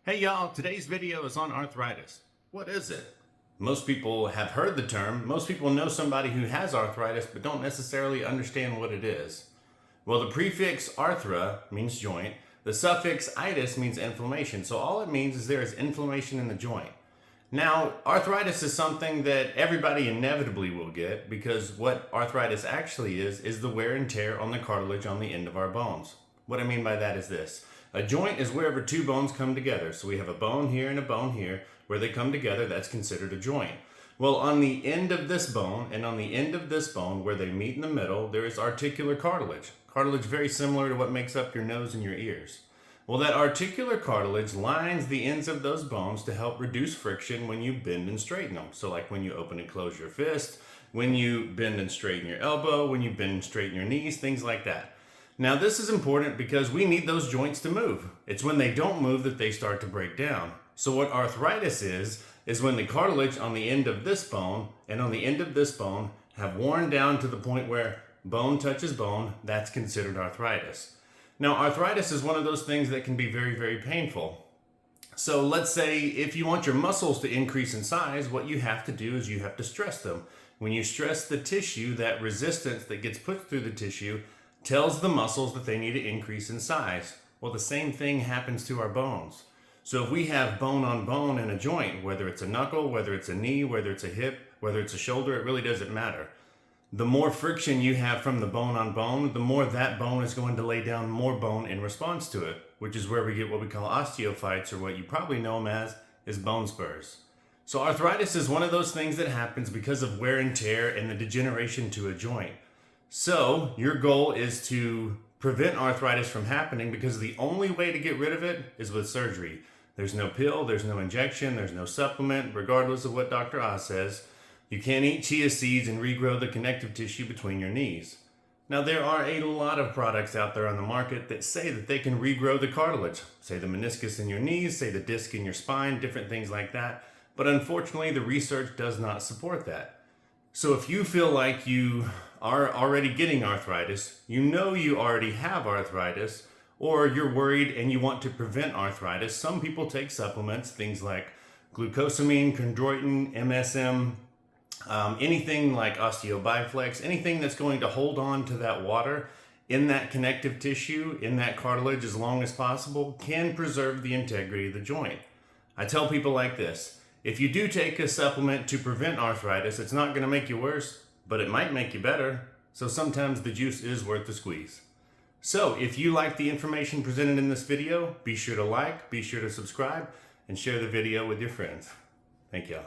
Hey y'all, today's video is on arthritis. What is it? Most people have heard the term. Most people know somebody who has arthritis but don't necessarily understand what it is. Well, the prefix arthra means joint. The suffix itis means inflammation. So all it means is there is inflammation in the joint. Now, arthritis is something that everybody inevitably will get because what arthritis actually is the wear and tear on the cartilage on the end of our bones. What I mean by that is this. A joint is wherever two bones come together. So we have a bone here and a bone here. Where they come together, that's considered a joint. Well, on the end of this bone and on the end of this bone, where they meet in the middle, there is articular cartilage. Cartilage very similar to what makes up your nose and your ears. Well, that articular cartilage lines the ends of those bones to help reduce friction when you bend and straighten them. So like when you open and close your fist, when you bend and straighten your elbow, when you bend and straighten your knees, things like that. Now, this is important because we need those joints to move. It's when they don't move that they start to break down. So what arthritis is when the cartilage on the end of this bone and on the end of this bone have worn down to the point where bone touches bone. That's considered arthritis. Now, arthritis is one of those things that can be very, very painful. So let's say if you want your muscles to increase in size, what you have to do is you have to stress them. When you stress the tissue, that resistance that gets put through the tissue tells the muscles that they need to increase in size. Well, the same thing happens to our bones. So if we have bone on bone in a joint, whether it's a knuckle, whether it's a knee, whether it's a hip, whether it's a shoulder, it really doesn't matter. The more friction you have from the bone on bone, the more that bone is going to lay down more bone in response to it, which is where we get what we call osteophytes, or what you probably know them as is bone spurs. So arthritis is one of those things that happens because of wear and tear and the degeneration to a joint. So your goal is to prevent arthritis from happening because the only way to get rid of it is with surgery. There's no pill, there's no injection, there's no supplement, regardless of what Dr. Oz says. You can't eat chia seeds and regrow the connective tissue between your knees. Now, there are a lot of products out there on the market that say that they can regrow the cartilage. Say the meniscus in your knees, say the disc in your spine, different things like that. But unfortunately, the research does not support that. So if you feel like you are already getting arthritis, you know you already have arthritis, or you're worried and you want to prevent arthritis, some people take supplements, things like glucosamine, chondroitin, MSM, anything like osteobiflex, anything that's going to hold on to that water in that connective tissue, in that cartilage as long as possible, can preserve the integrity of the joint. I tell people like this. If you do take a supplement to prevent arthritis, it's not going to make you worse, but it might make you better. So sometimes the juice is worth the squeeze. So if you like the information presented in this video, be sure to like, be sure to subscribe, and share the video with your friends. Thank y'all.